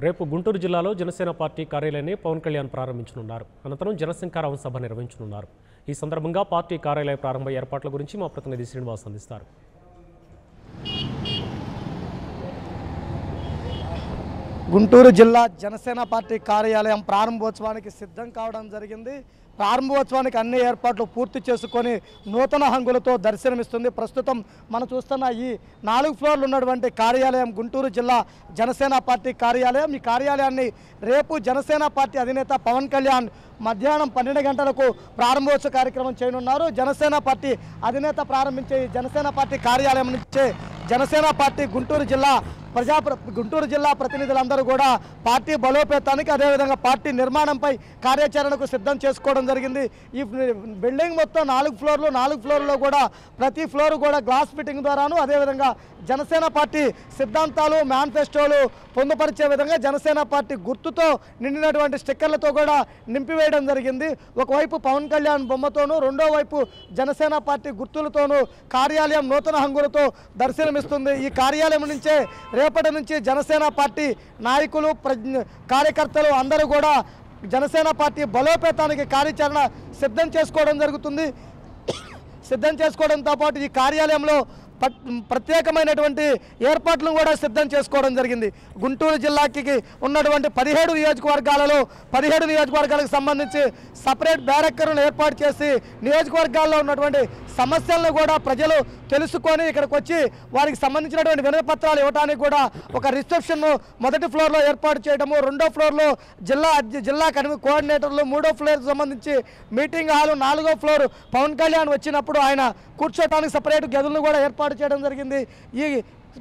రేపు గుంటూరు జిల్లాలో జనసేన పార్టీ కార్యాలయాన్ని పవన్ కళ్యాణ్ ప్రారంభించనున్నారు. అనంతరం జనశంకారావం సభ నిర్వహించనున్నారు. ఈ సందర్భంగా పార్టీ కార్యాలయ ప్రారంభ ఏర్పాట్ల గురించి మా ప్రతినిధి శ్రీనివాస్ అందిస్తారు. గుంటూరు జిల్లా జనసేన పార్టీ కార్యాలయం ప్రారంభోత్సవానికి సిద్ధం కావడం జరిగింది. ప్రారంభోత్సవానికి అన్ని ఏర్పాట్లు పూర్తి చేసుకొని నూతన హంగులతో దర్శనమిస్తుంది. ప్రస్తుతం మనం చూస్తున్న ఈ 4 ఫ్లోర్లు ఉన్నటువంటి కార్యాలయం గుంటూరు జిల్లా జనసేన పార్టీ కార్యాలయం. ఈ కార్యాలయాన్ని రేపు జనసేన పార్టీ అధినేత పవన్ కళ్యాణ్ మధ్యాహ్నం 12 గంటలకు ప్రారంభోత్సవ కార్యక్రమం చేయనున్నారు. జనసేన పార్టీ అధినేత ప్రారంభించే ఈ జనసేన పార్టీ కార్యాలయం నుంచే జనసేన పార్టీ గుంటూరు జిల్లా ప్రతినిధులందరూ కూడా పార్టీ బలోపేతానికి అదేవిధంగా పార్టీ నిర్మాణంపై కార్యాచరణకు సిద్ధం చేసుకోవడం జరిగింది. ఈ బిల్డింగ్ మొత్తం 4 ఫ్లోర్లో కూడా ప్రతి ఫ్లోర్ కూడా గ్లాస్ ఫిట్టింగ్ ద్వారాను అదేవిధంగా జనసేన పార్టీ సిద్ధాంతాలు మేనిఫెస్టోలు పొందుపరిచే విధంగా జనసేన పార్టీ గుర్తుతో నిండినటువంటి స్టిక్కర్లతో కూడా నింపివేయడం జరిగింది. ఒకవైపు పవన్ కళ్యాణ్ బొమ్మతోనూ రెండో వైపు జనసేన పార్టీ గుర్తులతోనూ కార్యాలయం నూతన హంగులతో దర్శనమిస్తుంది. ఈ కార్యాలయం నుంచే రేపటి నుంచి జనసేన పార్టీ నాయకులు కార్యకర్తలు అందరూ కూడా జనసేన పార్టీ బలోపేతానికి కార్యాచరణ సిద్ధం చేసుకోవడం జరుగుతుంది. సిద్ధం చేసుకోవడంతో పాటు ఈ కార్యాలయంలో ప్రత్యేకమైనటువంటి ఏర్పాట్లను కూడా సిద్ధం చేసుకోవడం జరిగింది. గుంటూరు జిల్లాకి ఉన్నటువంటి 17 నియోజకవర్గాలలో 17 నియోజకవర్గాలకు సంబంధించి సపరేట్ బ్యారక్కర్లను ఏర్పాటు చేసి నియోజకవర్గాల్లో ఉన్నటువంటి సమస్యలను కూడా ప్రజలు తెలుసుకొని ఇక్కడికి వచ్చి వారికి సంబంధించినటువంటి వినతిపత్రాలు ఇవ్వడానికి కూడా ఒక రిసెప్షన్ను మొదటి ఫ్లోర్లో ఏర్పాటు చేయడము, రెండో ఫ్లోర్లో జిల్లా కోఆర్డినేటర్లు, మూడో ఫ్లోర్కి సంబంధించి మీటింగ్ హాలు, 4వ ఫ్లోర్ పవన్ కళ్యాణ్ వచ్చినప్పుడు ఆయన కూర్చోటానికి సపరేట్ గదులను కూడా ఏర్పాటు చేయడం జరిగింది. ఈ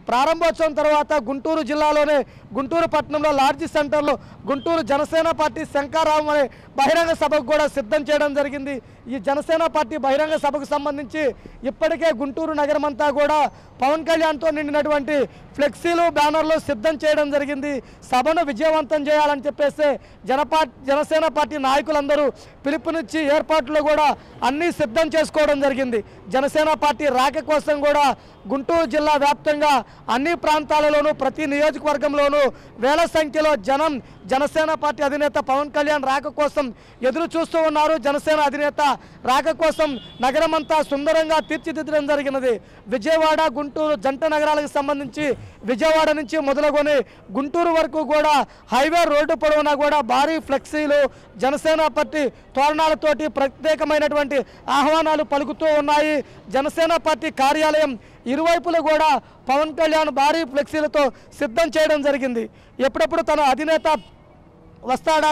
ప్రారంభోత్సవం తర్వాత గుంటూరు జిల్లాలోనే గుంటూరు పట్టణంలో లార్జ్ సెంటర్లో గుంటూరు జనసేన పార్టీ శంకారావం అనే బహిరంగ సభకు కూడా సిద్ధం చేయడం జరిగింది. ఈ జనసేన పార్టీ బహిరంగ సభకు సంబంధించి ఇప్పటికే గుంటూరు నగరం అంతా కూడా పవన్ కళ్యాణ్తో నిండినటువంటి ఫ్లెక్సీలు బ్యానర్లు సిద్ధం చేయడం జరిగింది. సభను విజయవంతం చేయాలని చెప్పేసి జనసేన పార్టీ నాయకులందరూ పిలుపునిచ్చి ఏర్పాట్లు కూడా అన్నీ సిద్ధం చేసుకోవడం జరిగింది. జనసేన పార్టీ రాక కోసం కూడా గుంటూరు జిల్లా వ్యాప్తంగా అన్ని ప్రాంతాలలోనూ ప్రతి నియోజకవర్గంలోనూ వేల సంఖ్యలో జనసేన పార్టీ అధినేత పవన్ కళ్యాణ్ రాక కోసం ఎదురు చూస్తూ ఉన్నారు. జనసేన అధినేత రాక కోసం నగరమంతా సుందరంగా తీర్చిదిద్దడం జరిగినది. విజయవాడ గుంటూరు జంట నగరాలకు సంబంధించి విజయవాడ నుంచి మొదలుకొని గుంటూరు వరకు కూడా హైవే రోడ్డు పొడవునా కూడా భారీ ఫ్లెక్సీలు జనసేన పార్టీ తోరణాలతోటి ప్రత్యేకమైనటువంటి ఆహ్వానాలు పలుకుతూ ఉన్నాయి. జనసేన పార్టీ కార్యాలయం ఇరువైపులు కూడా పవన్ కళ్యాణ్ భారీ ఫ్లెక్సీలతో సిద్ధం చేయడం జరిగింది. ఎప్పుడప్పుడు తన అధినేత వస్తాడా,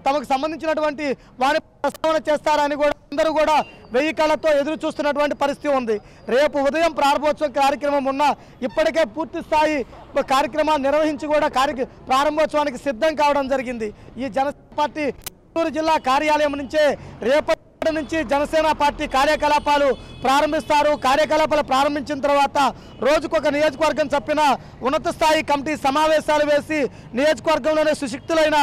తమకు సంబంధించినటువంటి వారి ప్రస్తావన చేస్తారని కూడా అందరూ కూడా 1000 కళ్ళతో ఎదురు చూస్తున్నటువంటి పరిస్థితి ఉంది. రేపు ఉదయం ప్రారంభోత్సవం కార్యక్రమం ఉన్న ఇప్పటికే పూర్తి స్థాయి కార్యక్రమాన్ని నిర్వహించి కూడా ప్రారంభోత్సవానికి సిద్ధం కావడం జరిగింది. ఈ జనసేన పార్టీ గుంటూరు జిల్లా కార్యాలయం నుంచే రేపటి నుంచి జనసేన పార్టీ కార్యకలాపాలు ప్రారంభిస్తారు. కార్యకలాపాలు ప్రారంభించిన తర్వాత రోజుకొక నియోజకవర్గం చొప్పున ఉన్నత స్థాయి కమిటీ సమావేశాలు వేసి నియోజకవర్గంలోనే సుశిక్తులైన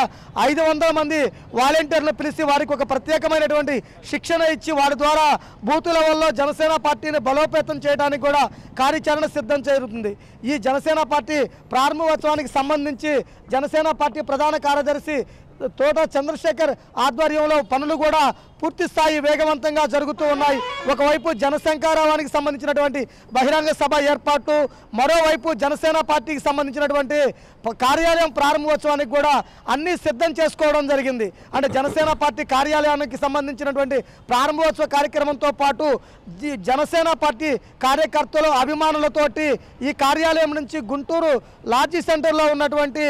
500 మంది వాలంటీర్లు పిలిచి వారికి ఒక ప్రత్యేకమైనటువంటి శిక్షణ ఇచ్చి వారి ద్వారా బూత్ లెవెల్లో జనసేన పార్టీని బలోపేతం చేయడానికి కూడా కార్యాచరణ సిద్ధం జరుగుతుంది. ఈ జనసేన పార్టీ ప్రారంభోత్సవానికి సంబంధించి జనసేన పార్టీ ప్రధాన కార్యదర్శి తోట చంద్రశేఖర్ ఆధ్వర్యంలో పనులు కూడా పూర్తి స్థాయి వేగవంతంగా జరుగుతూ ఉన్నాయి. ఒకవైపు జనశంకారావానికి సంబంధించినటువంటి బహిరంగ సభ ఏర్పాటు, మరోవైపు జనసేన పార్టీకి సంబంధించినటువంటి కార్యాలయం ప్రారంభోత్సవానికి కూడా అన్నీ సిద్ధం చేసుకోవడం జరిగింది. అంటే జనసేన పార్టీ కార్యాలయానికి సంబంధించినటువంటి ప్రారంభోత్సవ కార్యక్రమంతో పాటు జనసేన పార్టీ కార్యకర్తలు అభిమానులతోటి ఈ కార్యాలయం నుంచి గుంటూరు లార్జీ సెంటర్లో ఉన్నటువంటి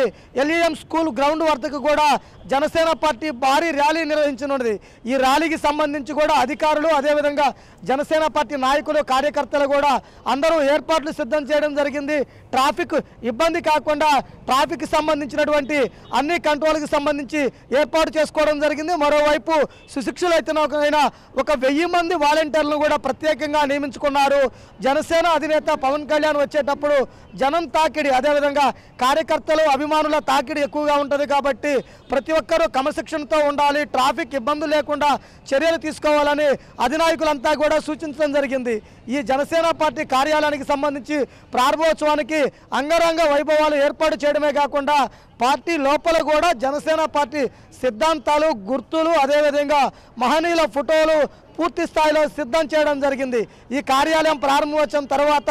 LEM స్కూల్ గ్రౌండ్ వద్దకు కూడా జనసేన పార్టీ భారీ ర్యాలీ నిర్వహించనున్నది. ఈ ర్యాలీకి సంబంధించి కూడా అధికారులు అదేవిధంగా జనసేన పార్టీ నాయకులు కార్యకర్తలు కూడా అందరూ ఏర్పాట్లు సిద్ధం చేయడం జరిగింది. ట్రాఫిక్ ఇబ్బంది కాకుండా ట్రాఫిక్ సంబంధించినటువంటి అన్ని కంట్రోల్కి సంబంధించి ఏర్పాటు చేసుకోవడం జరిగింది. మరోవైపు సుశిక్షులైన ఒక 1000 మంది వాలంటీర్లను కూడా ప్రత్యేకంగా నియమించుకున్నారు. జనసేన అధినేత పవన్ కళ్యాణ్ వచ్చేటప్పుడు జనం తాకిడి అదేవిధంగా కార్యకర్తలు అభిమానుల తాకిడి ఎక్కువగా ఉంటుంది కాబట్టి ప్రతి ఒక్కరూ క్రమశిక్షణతో ఉండాలి, ట్రాఫిక్ ఇబ్బందులు లేకుండా చర్యలు తీసుకోవాలని అధినాయకులంతా కూడా సూచించడం జరిగింది. ఈ జనసేన పార్టీ కార్యాలయానికి సంబంధించి ప్రారంభోత్సవానికి అంగరంగ వైభవాలు ఏర్పాటు చేయడమే కాకుండా పార్టీ లోపల కూడా జనసేన పార్టీ సిద్ధాంతాలు, గుర్తులు, అదేవిధంగా మహనీయుల ఫోటోలు పూర్తి స్థాయిలో సిద్ధం చేయడం జరిగింది. ఈ కార్యాలయం ప్రారంభోత్సవం తర్వాత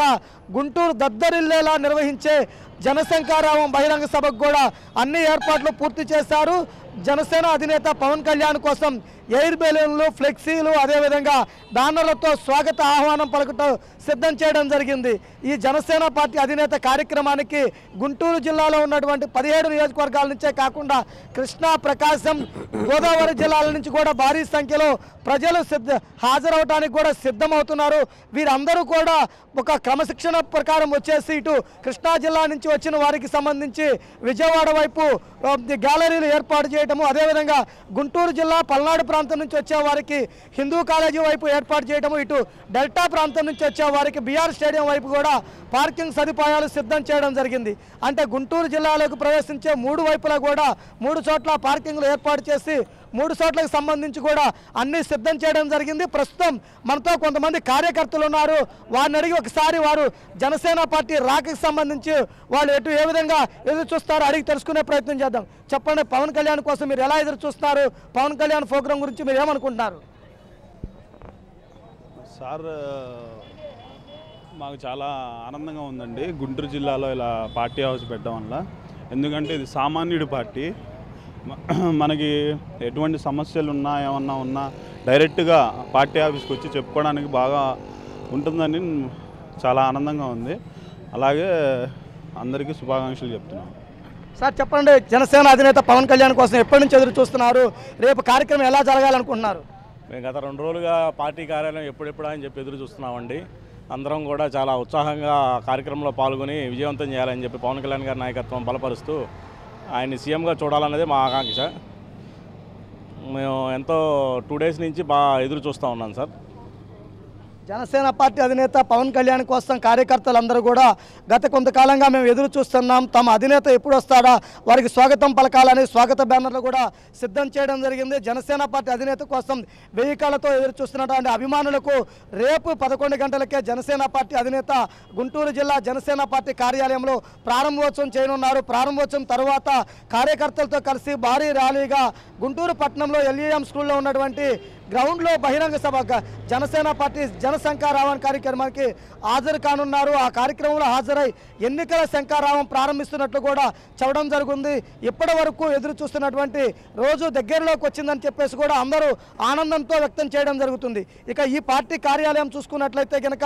గుంటూరు దద్దరిల్లేలా నిర్వహించే జనశంకారావం బహిరంగ సభకు కూడా అన్ని ఏర్పాట్లు పూర్తి చేశారు. జనసేన అధినేత పవన్ కళ్యాణ్ కోసం ఎయిర్ బెలూన్లు, ఫ్లెక్సీలు, అదేవిధంగా బ్యానర్లతో స్వాగత ఆహ్వానం పలకటం సిద్ధం చేయడం జరిగింది. ఈ జనసేన పార్టీ అధినేత కార్యక్రమానికి గుంటూరు జిల్లాలో ఉన్నటువంటి 17 నియోజకవర్గాల నుంచే కాకుండా కృష్ణా, ప్రకాశం, గోదావరి జిల్లాల నుంచి కూడా భారీ సంఖ్యలో ప్రజలు హాజరవడానికి కూడా సిద్ధమవుతున్నారు. వీరందరూ కూడా ఒక క్రమశిక్షణ ప్రకారం వచ్చేసి ఇటు కృష్ణా జిల్లా నుంచి వచ్చిన వారికి సంబంధించి విజయవాడ వైపు గ్యాలరీలు ఏర్పాటు చేయడము, అదేవిధంగా గుంటూరు జిల్లా పల్నాడు ప్రాంతం నుంచి వచ్చే వారికి హిందూ కాలేజీ వైపు ఏర్పాటు చేయడము, ఇటు డెల్టా ప్రాంతం నుంచి వచ్చే వారికి బీఆర్ స్టేడియం వైపు కూడా పార్కింగ్ సదుపాయాలు సిద్ధం చేయడం జరిగింది. అంటే గుంటూరు జిల్లాలోకి ప్రవేశించే 3 వైపులా కూడా 3 చోట్ల పార్కింగ్లు ఏర్పాటు చేసి 3 చోట్లకు సంబంధించి కూడా అన్ని సిద్ధం చేయడం జరిగింది. ప్రస్తుతం మనతో కొంతమంది కార్యకర్తలు ఉన్నారు. వారిని అడిగి ఒకసారి వారు జనసేన పార్టీ రాకకి సంబంధించి వాళ్ళు ఏ విధంగా ఎదురు చూస్తారో అడిగి తెలుసుకునే ప్రయత్నం చేద్దాం. చెప్పండి, పవన్ కళ్యాణ్ కోసం మీరు ఎలా ఎదురు చూస్తారు? పవన్ కళ్యాణ్ ప్రోగ్రాం గురించి మీరు ఏమనుకుంటున్నారు? సార్, మాకు చాలా ఆనందంగా ఉందండి గుంటూరు జిల్లాలో ఇలా పార్టీ హౌస్ పెట్టడం వల్ల. ఎందుకంటే ఇది సామాన్యుడి పార్టీ. మనకి ఎటువంటి సమస్యలు ఉన్నా, ఏమన్నా ఉన్నా డైరెక్ట్గా పార్టీ ఆఫీస్కి వచ్చి చెప్పుకోవడానికి బాగా ఉంటుందని చాలా ఆనందంగా ఉంది. అలాగే అందరికీ శుభాకాంక్షలు చెప్తున్నాను. సార్ చెప్పండి, జనసేన అధినేత పవన్ కళ్యాణ్ కోసం ఎప్పటి నుంచి ఎదురు చూస్తున్నారు? రేపు కార్యక్రమం ఎలా జరగాలనుకుంటున్నారు? మేము గత 2 రోజులుగా పార్టీ కార్యాలయం ఎప్పుడెప్పుడా అని చెప్పి ఎదురు చూస్తున్నామండి. అందరం కూడా చాలా ఉత్సాహంగా కార్యక్రమంలో పాల్గొని విజయవంతం చేయాలని చెప్పి పవన్ కళ్యాణ్ గారి నాయకత్వం బలపరుస్తూ ఆయన్ని సీఎంగా చూడాలన్నదే మా ఆకాంక్ష. మేము ఎంతో 2 డేస్ నుంచి బాగా ఎదురు చూస్తూ ఉన్నాం సార్. జనసేన పార్టీ అధినేత పవన్ కళ్యాణ్ కోసం కార్యకర్తలందరూ కూడా గత కొంతకాలంగా మేము ఎదురు చూస్తున్నాం, తమ అధినేత ఎప్పుడు వస్తాడా, వారికి స్వాగతం పలకాలని స్వాగత బ్యానర్లు కూడా సిద్ధం చేయడం జరిగింది. జనసేన పార్టీ అధినేత కోసం 1000 కళ్ళతో ఎదురు చూస్తున్నటువంటి అభిమానులకు రేపు 11 గంటలకే జనసేన పార్టీ అధినేత గుంటూరు జిల్లా జనసేన పార్టీ కార్యాలయంలో ప్రారంభోత్సవం చేయనున్నారు. ప్రారంభోత్సవం తర్వాత కార్యకర్తలతో కలిసి భారీ ర్యాలీగా గుంటూరు పట్టణంలో ఎల్ఈఎం స్కూల్లో ఉన్నటువంటి గ్రౌండ్లో బహిరంగ సభ జనసేన పార్టీ జనశంకారావం కార్యక్రమానికి హాజరు కానున్నారు. ఆ కార్యక్రమంలో హాజరై ఎన్నికల శంకారావం ప్రారంభిస్తున్నట్లు కూడా చెప్పడం జరుగుతుంది. ఇప్పటి వరకు ఎదురు చూస్తున్నటువంటి రోజు దగ్గరలోకి వచ్చిందని చెప్పేసి కూడా అందరూ ఆనందంతో వ్యక్తం చేయడం జరుగుతుంది. ఇక ఈ పార్టీ కార్యాలయం చూసుకున్నట్లయితే కనుక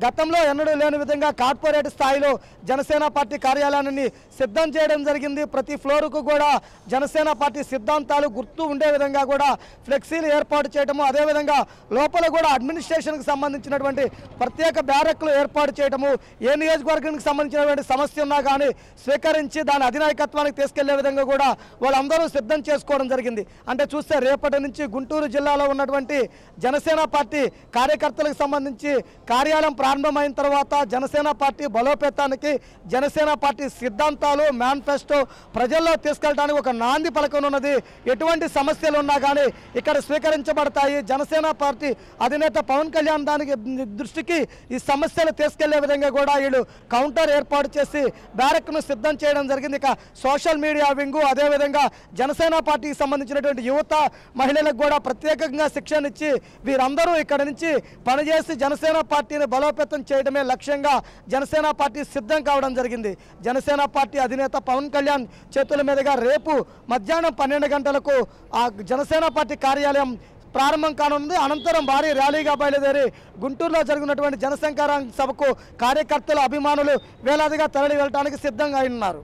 గతంలో ఎన్నడూ లేని విధంగా కార్పొరేట్ స్థాయిలో జనసేన పార్టీ కార్యాలయాన్ని సిద్ధం చేయడం జరిగింది. ప్రతి ఫ్లోర్కు కూడా జనసేన పార్టీ సిద్ధాంతాలు గుర్తు ఉండే విధంగా కూడా ఫ్లెక్సీలు ఏర్పాటు చేయడము, అదేవిధంగా లోపల కూడా అడ్మినిస్ట్రేషన్కి సంబంధించినటువంటి ప్రత్యేక బ్యారక్లు ఏర్పాటు చేయడము, ఏ నియోజకవర్గానికి సంబంధించినటువంటి సమస్య ఉన్నా కానీ స్వీకరించి దాని అధినాయకత్వానికి తీసుకెళ్లే విధంగా కూడా వాళ్ళందరూ సిద్ధం చేసుకోవడం జరిగింది. అంటే చూస్తే రేపటి నుంచి గుంటూరు జిల్లాలో ఉన్నటువంటి జనసేన పార్టీ కార్యకర్తలకు సంబంధించి కార్యాలయం ప్రారంభమైన తర్వాత జనసేన పార్టీ బలోపేతానికి, జనసేన పార్టీ సిద్ధాంతాలు, మేనిఫెస్టో ప్రజల్లో తీసుకెళ్ళడానికి ఒక నాంది పలకనున్నది. ఎటువంటి సమస్యలు ఉన్నా కానీ ఇక్కడ స్వీకరించబడతాయి. జనసేన పార్టీ అధినేత పవన్ కళ్యాణ్ దానికి దృష్టికి ఈ సమస్యలు తీసుకెళ్లే విధంగా కూడా వీళ్ళు కౌంటర్ ఏర్పాటు చేసి బ్యారక్ను సిద్ధం చేయడం జరిగింది. ఇక సోషల్ మీడియా వింగు, అదేవిధంగా జనసేన పార్టీకి సంబంధించినటువంటి యువత, మహిళలకు కూడా ప్రత్యేకంగా శిక్షణ ఇచ్చి వీరందరూ ఇక్కడ నుంచి పనిచేసి జనసేన పార్టీని బలోపేతం చేయడమే లక్ష్యంగా జనసేన పార్టీ సిద్ధం కావడం జరిగింది. జనసేన పార్టీ అధినేత పవన్ కళ్యాణ్ చేతుల మీదుగా రేపు మధ్యాహ్నం 12 గంటలకు ఆ జనసేన పార్టీ కార్యాలయం ప్రారంభం కానుంది. అనంతరం భారీ ర్యాలీగా బయలుదేరి గుంటూరులో జరిగినటువంటి జనశంకారావం సభకు కార్యకర్తలు, అభిమానులు వేలాదిగా తరలి వెళ్ళడానికి సిద్ధంగా ఉన్నారు.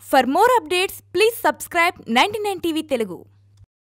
For more updates, please subscribe 99 TV Telugu.